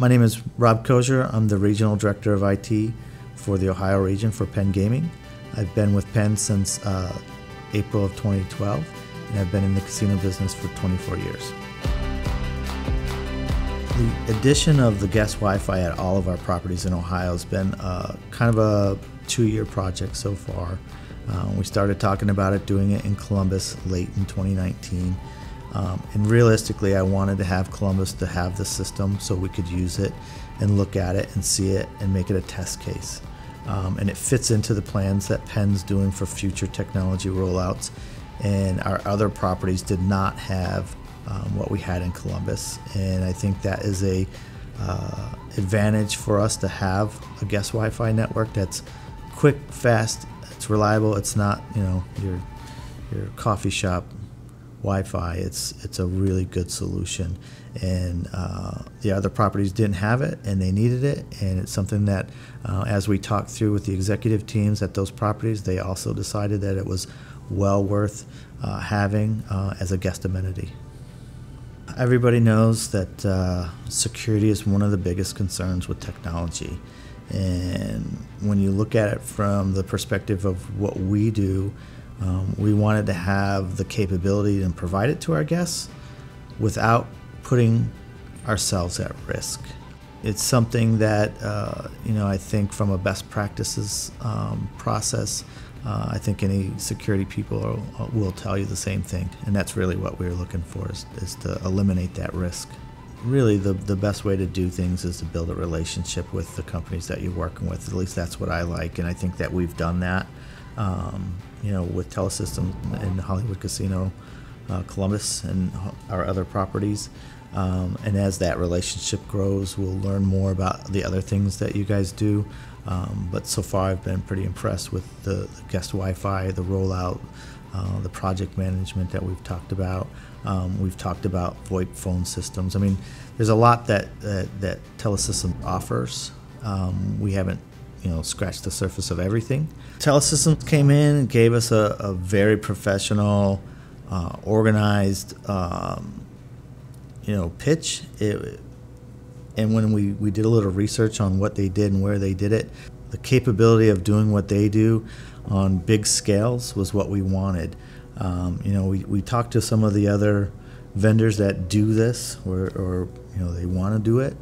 My name is Rob Kozier. I'm the Regional Director of IT for the Ohio region for Penn Gaming. I've been with Penn since April of 2012, and I've been in the casino business for 24 years. The addition of the guest Wi-Fi at all of our properties in Ohio has been kind of a 2-year project so far. We started talking about it, doing it in Columbus late in 2019. And realistically, I wanted to have Columbus to have the system so we could use it and look at it and see it and make it a test case. And it fits into the plans that Penn's doing for future technology rollouts. And our other properties did not have what we had in Columbus. And I think that is a advantage for us to have a guest Wi-Fi network that's quick, fast, it's reliable. It's not, your coffee shop Wi-Fi. It's a really good solution, and the other properties didn't have it, and they needed it, and it's something that, as we talked through with the executive teams at those properties, they also decided that it was well worth having as a guest amenity. Everybody knows that security is one of the biggest concerns with technology, and when you look at it from the perspective of what we do, we wanted to have the capability and provide it to our guests without putting ourselves at risk. It's something that, I think from a best practices process, I think any security people will tell you the same thing. And that's really what we're looking for, is to eliminate that risk. Really, the best way to do things is to build a relationship with the companies that you're working with. At least that's what I like, and I think that we've done that. With Telesystem in Hollywood Casino, Columbus, and our other properties. And as that relationship grows, we'll learn more about the other things that you guys do. But so far, I've been pretty impressed with the guest Wi-Fi, the rollout, the project management that we've talked about. We've talked about VoIP phone systems. I mean, there's a lot that Telesystem offers. We haven't scratched the surface of everything. Telesystem came in and gave us a very professional, organized, pitch. And when we did a little research on what they did and where they did it, the capability of doing what they do on big scales was what we wanted. We talked to some of the other vendors that do this, or they want to do it.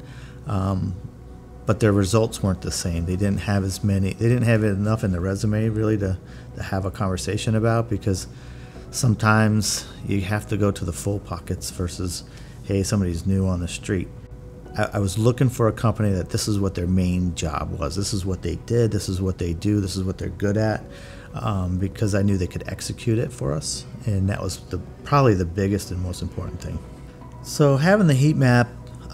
But their results weren't the same. They didn't have as many. They didn't have enough in the resume really to have a conversation about, because sometimes you have to go to the full pockets versus, hey, somebody's new on the street. I was looking for a company that this is what their main job was. This is what they did. This is what they do. This is what they're good at, because I knew they could execute it for us, and that was probably the biggest and most important thing. So having the heat map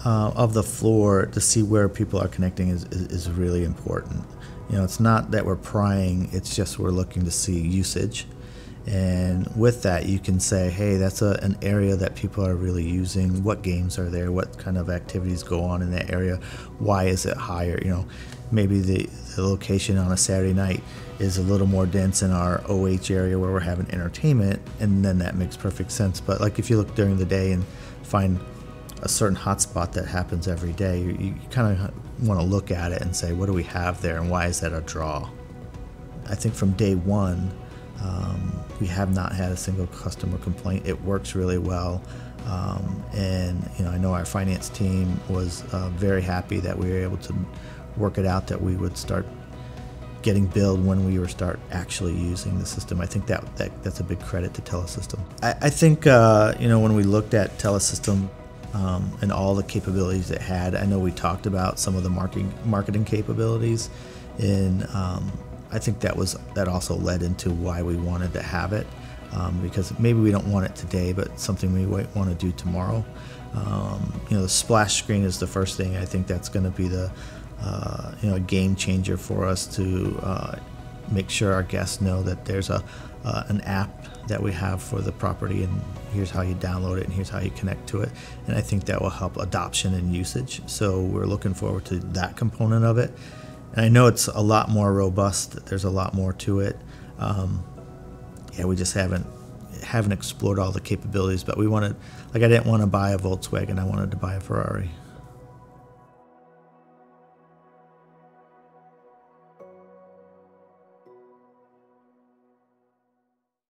of the floor to see where people are connecting is really important. It's not that we're prying, it's just we're looking to see usage. And with that, you can say, hey, that's an area that people are really using. What games are there? What kind of activities go on in that area? Why is it higher? Maybe the location on a Saturday night is a little more dense in our OH area where we're having entertainment, and then that makes perfect sense. But like if you look during the day and find a certain hotspot that happens every day, you kind of want to look at it and say, what do we have there, and why is that a draw? I think from day one, we have not had a single customer complaint. It works really well, and I know our finance team was very happy that we were able to work it out that we would start getting billed when we were actually using the system. I think that's a big credit to Telesystem. I think when we looked at Telesystem and all the capabilities it had, I know we talked about some of the marketing capabilities, and I think that also led into why we wanted to have it, because maybe we don't want it today, but something we might want to do tomorrow. The splash screen is the first thing. I think that's going to be the a game changer for us to make sure our guests know that there's an app that we have for the property, and here's how you download it, and here's how you connect to it. And I think that will help adoption and usage. So we're looking forward to that component of it. And I know it's a lot more robust. There's a lot more to it. We just haven't explored all the capabilities. But we wanted, I didn't want to buy a Volkswagen. I wanted to buy a Ferrari.